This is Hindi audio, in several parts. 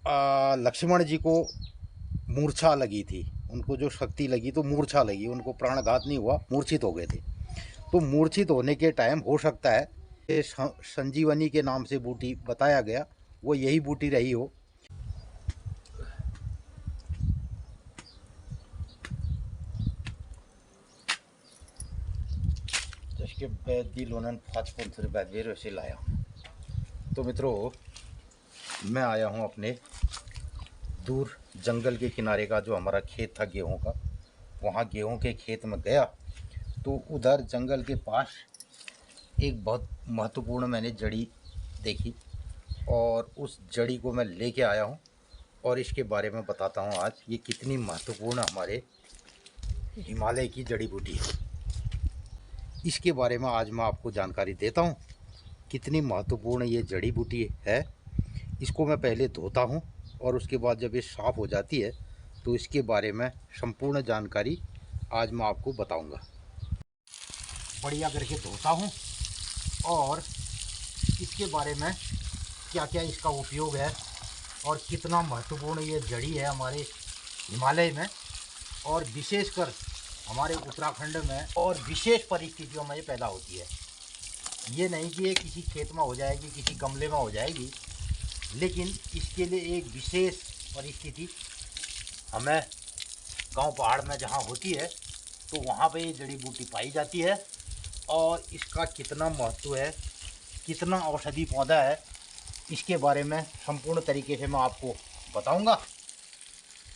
लक्ष्मण जी को मूर्छा लगी थी, उनको जो शक्ति लगी तो मूर्छा लगी, उनको प्राणघात नहीं हुआ, मूर्छित हो गए थे। तो मूर्छित होने के टाइम हो सकता है ये संजीवनी के नाम से बूटी बताया गया, वो यही बूटी रही हो। इसके बैदी लोनन 5 रुपये से लाया। तो मित्रों, मैं आया हूँ अपने दूर जंगल के किनारे का जो हमारा खेत था गेहूं का, वहाँ गेहूं के खेत में गया तो उधर जंगल के पास एक बहुत महत्वपूर्ण मैंने जड़ी देखी और उस जड़ी को मैं लेके आया हूँ और इसके बारे में बताता हूँ आज ये कितनी महत्वपूर्ण हमारे हिमालय की जड़ी बूटी है। इसके बारे में आज मैं आपको जानकारी देता हूँ कितनी महत्वपूर्ण ये जड़ी बूटी है। इसको मैं पहले धोता हूँ और उसके बाद जब ये साफ़ हो जाती है तो इसके बारे में संपूर्ण जानकारी आज मैं आपको बताऊँगा। बढ़िया करके धोता हूँ और इसके बारे में क्या क्या इसका उपयोग है और कितना महत्वपूर्ण ये जड़ी है हमारे हिमालय में और विशेषकर हमारे उत्तराखंड में और विशेष परिस्थितियों में ये पैदा होती है। ये नहीं कि ये किसी खेत में हो जाएगी, किसी गमले में हो जाएगी, लेकिन इसके लिए एक विशेष परिस्थिति हमें गांव पहाड़ में जहाँ होती है तो वहाँ पे ये जड़ी बूटी पाई जाती है और इसका कितना महत्व है, कितना औषधि पौधा है, इसके बारे में संपूर्ण तरीके से मैं आपको बताऊंगा।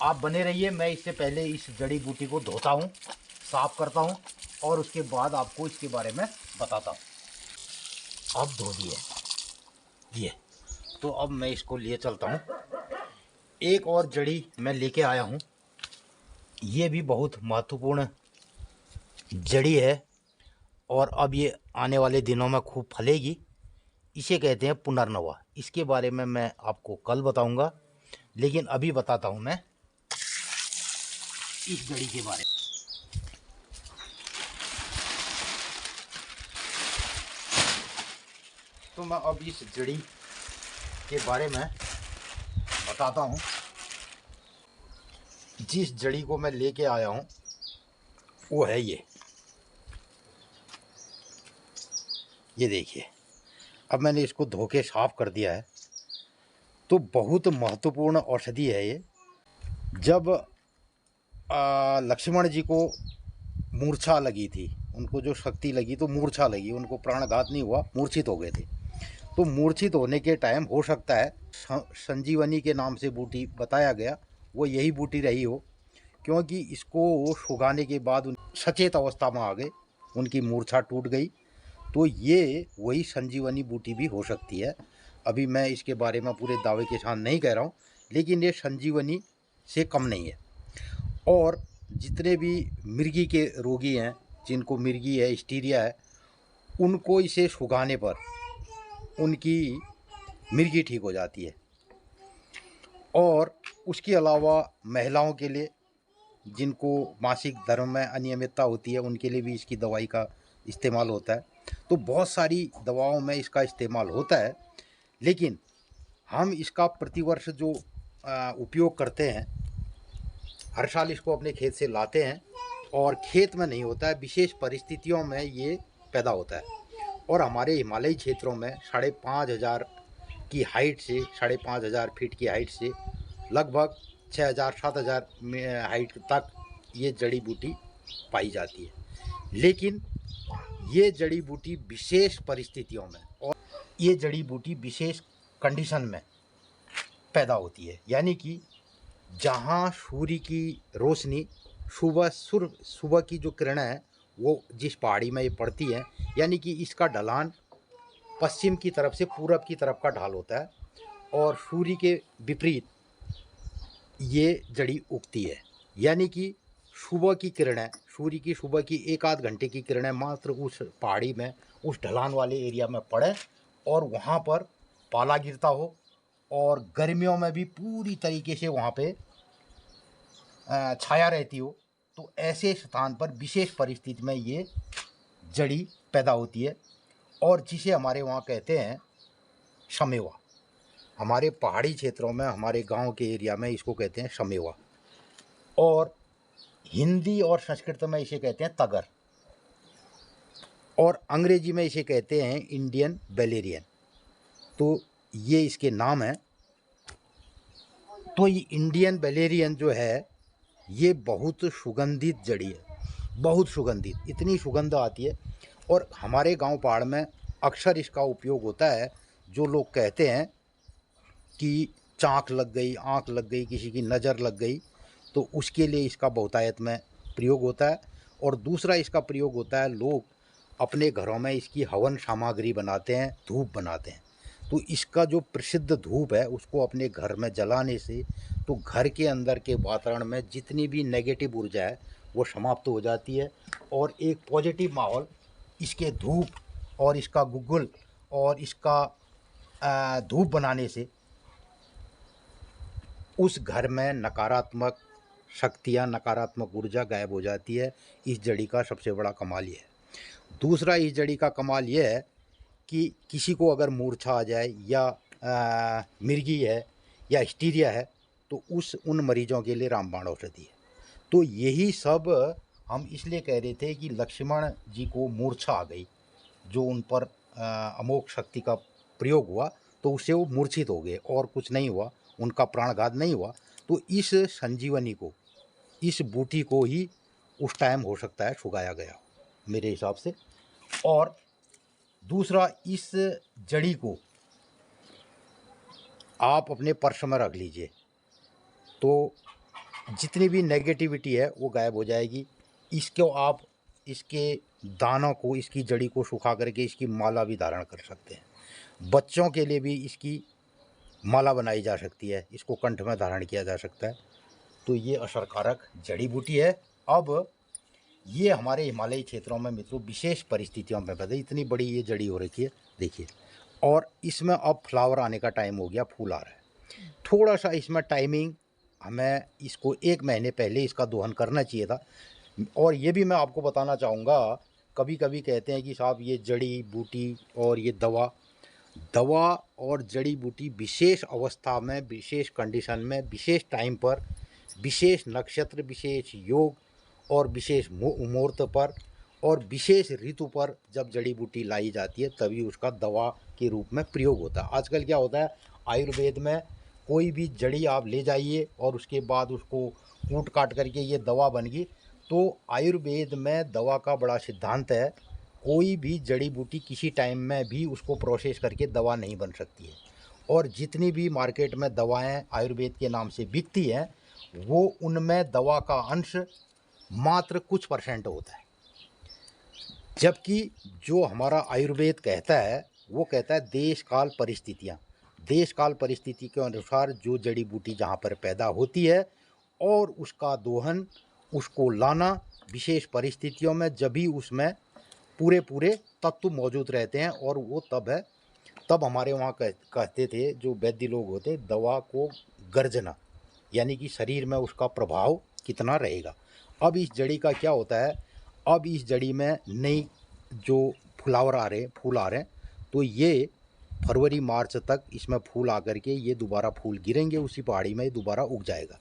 आप बने रहिए। मैं इससे पहले इस जड़ी बूटी को धोता हूँ, साफ़ करता हूँ और उसके बाद आपको इसके बारे में बताता हूँ। अब धो दिए ये, तो अब मैं इसको लिए चलता हूँ। एक और जड़ी मैं लेके आया हूँ, ये भी बहुत महत्वपूर्ण जड़ी है और अब ये आने वाले दिनों में खूब फलेगी। इसे कहते हैं पुनर्नवा। इसके बारे में मैं आपको कल बताऊंगा, लेकिन अभी बताता हूं मैं इस जड़ी के बारे में। तो मैं अब इस जड़ी के बारे में बताता हूं। जिस जड़ी को मैं लेके आया हूं वो है ये देखिए। अब मैंने इसको धो के साफ कर दिया है। तो बहुत महत्वपूर्ण औषधि है ये। जब लक्ष्मण जी को मूर्छा लगी थी, उनको जो शक्ति लगी तो मूर्छा लगी, उनको प्राणघात नहीं हुआ, मूर्छित हो गए थे। तो मूर्छित होने के टाइम हो सकता है संजीवनी के नाम से बूटी बताया गया, वो यही बूटी रही हो, क्योंकि इसको सुखाने के बाद सचेत अवस्था में आ गए, उनकी मूर्छा टूट गई। तो ये वही संजीवनी बूटी भी हो सकती है। अभी मैं इसके बारे में पूरे दावे के साथ नहीं कह रहा हूँ, लेकिन ये संजीवनी से कम नहीं है। और जितने भी मिर्गी के रोगी हैं, जिनको मिर्गी है, हिस्टीरिया है, उनको इसे सुखाने पर उनकी मिर्गी ठीक हो जाती है। और उसके अलावा महिलाओं के लिए, जिनको मासिक धर्म में अनियमितता होती है, उनके लिए भी इसकी दवाई का इस्तेमाल होता है। तो बहुत सारी दवाओं में इसका इस्तेमाल होता है, लेकिन हम इसका प्रतिवर्ष जो उपयोग करते हैं, हर साल इसको अपने खेत से लाते हैं और खेत में नहीं होता है, विशेष परिस्थितियों में ये पैदा होता है। और हमारे हिमालयी क्षेत्रों में 5,500 की हाइट से, 5,500 फीट की हाइट से लगभग 6,000-7,000 हाइट तक ये जड़ी बूटी पाई जाती है। लेकिन ये जड़ी बूटी विशेष परिस्थितियों में और ये जड़ी बूटी विशेष कंडीशन में पैदा होती है, यानी कि जहाँ सूर्य की रोशनी सुबह की जो किरणें हैं वो जिस पहाड़ी में ये पड़ती है, यानी कि इसका ढलान पश्चिम की तरफ से पूरब की तरफ का ढाल होता है और सूर्य के विपरीत ये जड़ी उगती है। यानी कि सुबह की किरणें, सूर्य की सुबह की 1 आध घंटे की किरणें मात्र उस पहाड़ी में, उस ढलान वाले एरिया में पड़े और वहाँ पर पाला गिरता हो और गर्मियों में भी पूरी तरीके से वहाँ पे छाया रहती हो, तो ऐसे स्थान पर विशेष परिस्थिति में ये जड़ी पैदा होती है और जिसे हमारे वहाँ कहते हैं समेवा। हमारे पहाड़ी क्षेत्रों में, हमारे गांव के एरिया में इसको कहते हैं शमेवा, और हिंदी और संस्कृत में इसे कहते हैं तगर, और अंग्रेजी में इसे कहते हैं इंडियन वैलेरियन। तो ये इसके नाम हैं। तो ये इंडियन वैलेरियन जो है ये बहुत सुगंधित जड़ी है, बहुत सुगंधित, इतनी सुगंध आती है। और हमारे गांव पहाड़ में अक्सर इसका उपयोग होता है। जो लोग कहते हैं कि चाँक लग गई, आँख लग गई, किसी की नज़र लग गई, तो उसके लिए इसका बहुतायत में प्रयोग होता है। और दूसरा इसका प्रयोग होता है, लोग अपने घरों में इसकी हवन सामग्री बनाते हैं, धूप बनाते हैं। तो इसका जो प्रसिद्ध धूप है उसको अपने घर में जलाने से तो घर के अंदर के वातावरण में जितनी भी नेगेटिव ऊर्जा है वो समाप्त हो जाती है, और एक पॉजिटिव माहौल इसके धूप और इसका गुग्गुल और इसका धूप बनाने से उस घर में नकारात्मक शक्तियाँ, नकारात्मक ऊर्जा गायब हो जाती है। इस जड़ी का सबसे बड़ा कमाल ये है। दूसरा इस जड़ी का कमाल ये है कि किसी को अगर मूर्छा आ जाए या मिर्गी है या हिस्टीरिया है तो उन मरीजों के लिए रामबाण औषधि है। तो यही सब हम इसलिए कह रहे थे कि लक्ष्मण जी को मूर्छा आ गई, जो उन पर अमोघ शक्ति का प्रयोग हुआ तो उससे वो मूर्छित हो गए, और कुछ नहीं हुआ, उनका प्राणघात नहीं हुआ। तो इस संजीवनी को, इस बूटी को ही उस टाइम हो सकता है सुगाया गया मेरे हिसाब से। और दूसरा, इस जड़ी को आप अपने पर्स में रख लीजिए तो जितनी भी नेगेटिविटी है वो गायब हो जाएगी। इसको आप, इसके दानों को, इसकी जड़ी को सुखा करके इसकी माला भी धारण कर सकते हैं। बच्चों के लिए भी इसकी माला बनाई जा सकती है, इसको कंठ में धारण किया जा सकता है। तो ये असरकारक जड़ी बूटी है। अब ये हमारे हिमालयी क्षेत्रों में मित्रों विशेष परिस्थितियों में पैदा, इतनी बड़ी ये जड़ी हो रखी है, देखिए। और इसमें अब फ्लावर आने का टाइम हो गया, फूल आ रहा है। थोड़ा सा इसमें टाइमिंग, हमें इसको 1 महीने पहले इसका दोहन करना चाहिए था। और ये भी मैं आपको बताना चाहूँगा, कभी कभी कहते हैं कि साहब ये जड़ी बूटी और ये दवा और जड़ी बूटी विशेष अवस्था में, विशेष कंडीशन में, विशेष टाइम पर, विशेष नक्षत्र, विशेष योग और विशेष मुहूर्त पर और विशेष ऋतु पर जब जड़ी बूटी लाई जाती है तभी उसका दवा के रूप में प्रयोग होता है। आजकल क्या होता है, आयुर्वेद में कोई भी जड़ी आप ले जाइए और उसके बाद उसको कूट काट करके ये दवा बन गई। तो आयुर्वेद में दवा का बड़ा सिद्धांत है, कोई भी जड़ी बूटी किसी टाइम में भी उसको प्रोसेस करके दवा नहीं बन सकती है। और जितनी भी मार्केट में दवाएं आयुर्वेद के नाम से बिकती हैं वो, उनमें दवा का अंश मात्र कुछ % होता है। जबकि जो हमारा आयुर्वेद कहता है वो कहता है देश काल परिस्थितियाँ, देश काल परिस्थिति के अनुसार जो जड़ी बूटी जहाँ पर पैदा होती है और उसका दोहन, उसको लाना विशेष परिस्थितियों में, जब भी उसमें पूरे पूरे तत्व मौजूद रहते हैं। और वो तब है, तब हमारे वहाँ कहते थे जो वैद्य लोग होते, दवा को गर्जना, यानी कि शरीर में उसका प्रभाव कितना रहेगा। अब इस जड़ी का क्या होता है, अब इस जड़ी में नई जो फ्लावर आ रहे हैं, फूल आ रहे हैं, तो ये फरवरी मार्च तक इसमें फूल आकर के ये दोबारा फूल गिरेंगे, उसी पहाड़ी में दोबारा उग जाएगा।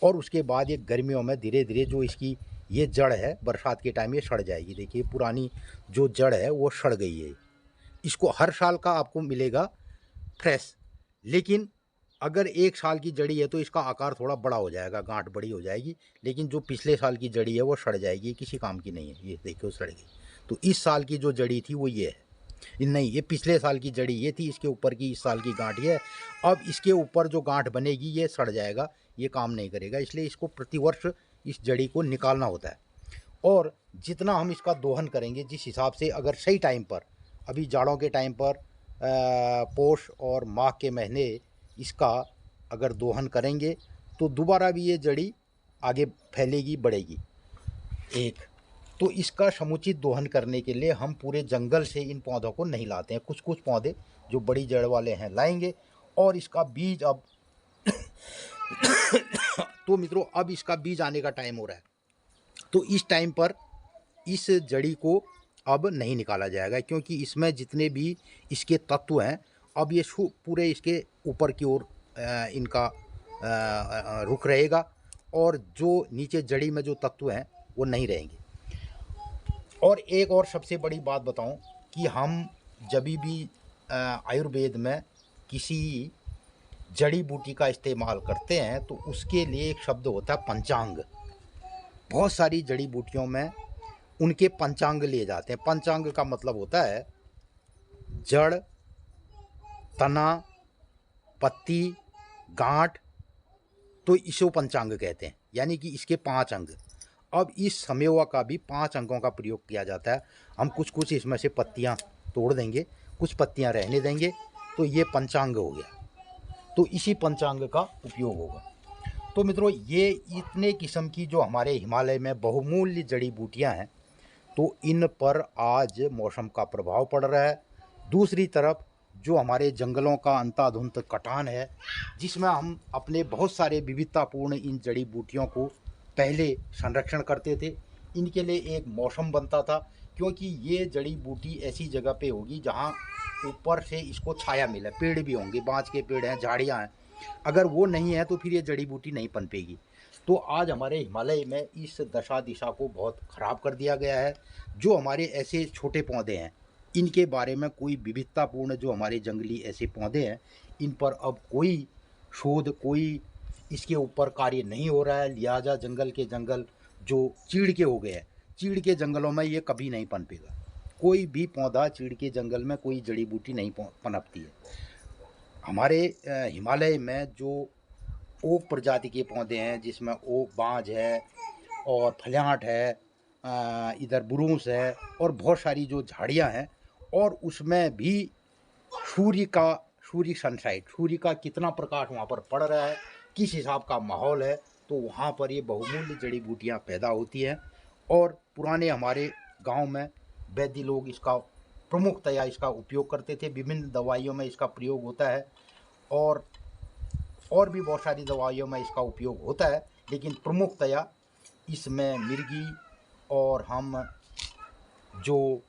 और उसके बाद ये गर्मियों में धीरे धीरे जो इसकी ये जड़ है, बरसात के टाइम ये सड़ जाएगी। देखिए पुरानी जो जड़ है वो सड़ गई है। इसको हर साल का आपको मिलेगा फ्रेश, लेकिन अगर 1 साल की जड़ी है तो इसका आकार थोड़ा बड़ा हो जाएगा, गांठ बड़ी हो जाएगी। लेकिन जो पिछले साल की जड़ी है वो सड़ जाएगी, किसी काम की नहीं है। ये देखिए सड़ गई। तो इस साल की जो जड़ी थी वो ये है, नहीं ये पिछले साल की जड़ी ये थी, इसके ऊपर की इस साल की गांठ ये है। अब इसके ऊपर जो गांठ बनेगी ये सड़ जाएगा, ये काम नहीं करेगा। इसलिए इसको प्रतिवर्ष इस जड़ी को निकालना होता है। और जितना हम इसका दोहन करेंगे, जिस हिसाब से, अगर सही टाइम पर, अभी जाड़ों के टाइम पर पोष और माघ के महीने इसका अगर दोहन करेंगे तो दोबारा भी ये जड़ी आगे फैलेगी, बढ़ेगी। एक तो इसका समुचित दोहन करने के लिए हम पूरे जंगल से इन पौधों को नहीं लाते हैं, कुछ कुछ पौधे जो बड़ी जड़ वाले हैं लाएंगे। और इसका बीज अब तो मित्रों अब इसका बीज आने का टाइम हो रहा है। तो इस टाइम पर इस जड़ी को अब नहीं निकाला जाएगा, क्योंकि इसमें जितने भी इसके तत्व हैं अब ये पूरे इसके ऊपर की ओर इनका रुख रहेगा और जो नीचे जड़ी में जो तत्व हैं वो नहीं रहेंगे। और एक और सबसे बड़ी बात बताऊं कि हम जब भी आयुर्वेद में किसी जड़ी बूटी का इस्तेमाल करते हैं तो उसके लिए एक शब्द होता है पंचांग। बहुत सारी जड़ी बूटियों में उनके पंचांग लिए जाते हैं। पंचांग का मतलब होता है जड़, तना, पत्ती, गांठ, तो इसको पंचांग कहते हैं, यानी कि इसके 5 अंग। अब इस समेवा का भी 5 अंगों का प्रयोग किया जाता है। हम कुछ कुछ इसमें से पत्तियां तोड़ देंगे, कुछ पत्तियां रहने देंगे, तो ये पंचांग हो गया। तो इसी पंचांग का उपयोग होगा। तो मित्रों, ये इतने किस्म की जो हमारे हिमालय में बहुमूल्य जड़ी बूटियां हैं, तो इन पर आज मौसम का प्रभाव पड़ रहा है। दूसरी तरफ जो हमारे जंगलों का अंधाधुंध कटान है, जिसमें हम अपने बहुत सारे विविधतापूर्ण इन जड़ी बूटियों को पहले संरक्षण करते थे, इनके लिए एक मौसम बनता था, क्योंकि ये जड़ी बूटी ऐसी जगह पे होगी जहाँ ऊपर से इसको छाया मिले, पेड़ भी होंगे, बाँज के पेड़ हैं, झाड़ियाँ हैं, अगर वो नहीं है तो फिर ये जड़ी बूटी नहीं पनपेगी। तो आज हमारे हिमालय में इस दशा दिशा को बहुत ख़राब कर दिया गया है। जो हमारे ऐसे छोटे पौधे हैं, इनके बारे में कोई विविधतापूर्ण जो हमारे जंगली ऐसे पौधे हैं, इन पर अब कोई शोध, कोई इसके ऊपर कार्य नहीं हो रहा है। लिहाजा जंगल के जंगल जो चीड़ के हो गए हैं, चीड़ के जंगलों में ये कभी नहीं पनपेगा। कोई भी पौधा चीड़ के जंगल में कोई जड़ी बूटी नहीं पनपती है। हमारे हिमालय में जो ओक प्रजाति के पौधे हैं, जिसमें ओक, बांज है और फलियाँट है, इधर बुरूस है और बहुत सारी जो झाड़ियाँ हैं, और उसमें भी सूर्य सनसाइट, सूर्य का कितना प्रकाश वहाँ पर पड़ रहा है, किस हिसाब का माहौल है, तो वहाँ पर ये बहुमूल्य जड़ी बूटियाँ पैदा होती हैं। और पुराने हमारे गांव में वैद्य लोग इसका प्रमुखतया इसका उपयोग करते थे। विभिन्न दवाइयों में इसका प्रयोग होता है और भी बहुत सारी दवाइयों में इसका उपयोग होता है, लेकिन प्रमुखतया इसमें मिर्गी और हम जो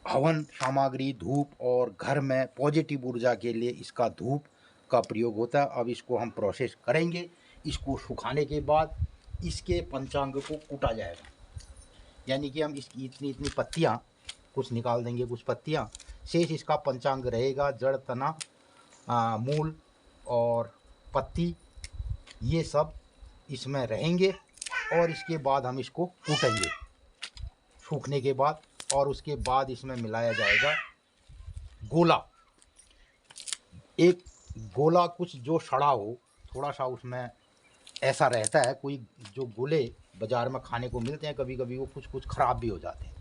हवन सामग्री, धूप, और घर में पॉजिटिव ऊर्जा के लिए इसका धूप का प्रयोग होता है। अब इसको हम प्रोसेस करेंगे। इसको सुखाने के बाद इसके पंचांग को कूटा जाएगा, यानी कि हम इसकी इतनी इतनी पत्तियाँ कुछ निकाल देंगे, कुछ पत्तियाँ शेष इसका पंचांग रहेगा। जड़, तना, मूल और पत्ती, ये सब इसमें रहेंगे। और इसके बाद हम इसको कूटेंगे सूखने के बाद, और उसके बाद इसमें मिलाया जाएगा गोला। एक गोला कुछ जो सड़ा हो, थोड़ा सा उसमें ऐसा रहता है, कोई जो गोले बाज़ार में खाने को मिलते हैं, कभी कभी वो कुछ कुछ ख़राब भी हो जाते हैं।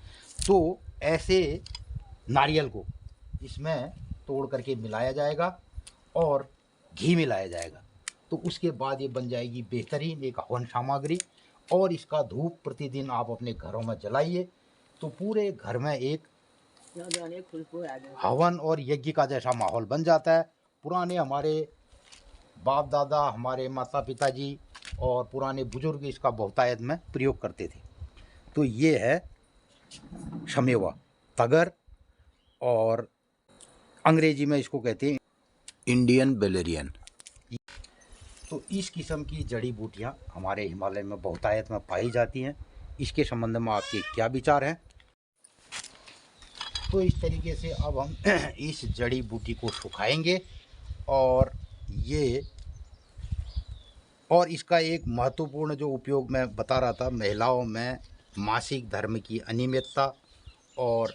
तो ऐसे नारियल को इसमें तोड़ करके मिलाया जाएगा और घी मिलाया जाएगा। तो उसके बाद ये बन जाएगी बेहतरीन एक हवन सामग्री। और इसका धूप प्रतिदिन आप अपने घरों में जलाइए, तो पूरे घर में एक हवन और यज्ञ का जैसा माहौल बन जाता है। पुराने हमारे बाप दादा, हमारे माता पिताजी और पुराने बुजुर्ग इसका बहुतायत में प्रयोग करते थे। तो ये है समेवा, तगर, और अंग्रेजी में इसको कहते हैं इंडियन वेलेरियन। तो इस किस्म की जड़ी बूटियाँ हमारे हिमालय में बहुतायत में पाई जाती हैं। इसके संबंध में आपके क्या विचार हैं? तो इस तरीके से अब हम इस जड़ी बूटी को सुखाएंगे और इसका एक महत्वपूर्ण जो उपयोग मैं बता रहा था, महिलाओं में मासिक धर्म की अनियमितता और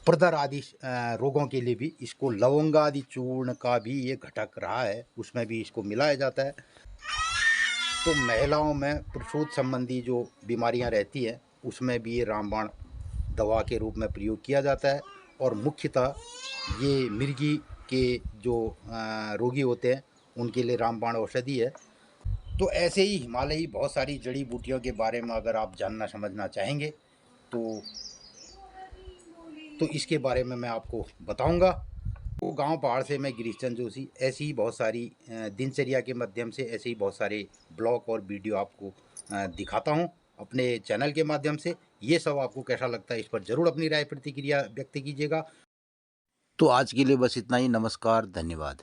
प्रदर आदि रोगों के लिए भी इसको लवंगादि चूर्ण का भी ये घटक रहा है, उसमें भी इसको मिलाया जाता है। तो महिलाओं में प्रसूत संबंधी जो बीमारियां रहती है, उसमें भी ये रामबाण दवा के रूप में प्रयोग किया जाता है। और मुख्यतः ये मिर्गी के जो रोगी होते हैं, उनके लिए रामबाण औषधि है। तो ऐसे ही हिमालयी बहुत सारी जड़ी बूटियों के बारे में अगर आप जानना समझना चाहेंगे तो इसके बारे में मैं आपको बताऊंगा। वो गांव पहाड़ से मैं गिरीश चंद जोशी ऐसी ही बहुत सारी दिनचर्या के माध्यम से ऐसे ही बहुत सारे ब्लॉग और वीडियो आपको दिखाता हूं अपने चैनल के माध्यम से। ये सब आपको कैसा लगता है, इस पर ज़रूर अपनी राय प्रतिक्रिया व्यक्त कीजिएगा। तो आज के लिए बस इतना ही। नमस्कार, धन्यवाद।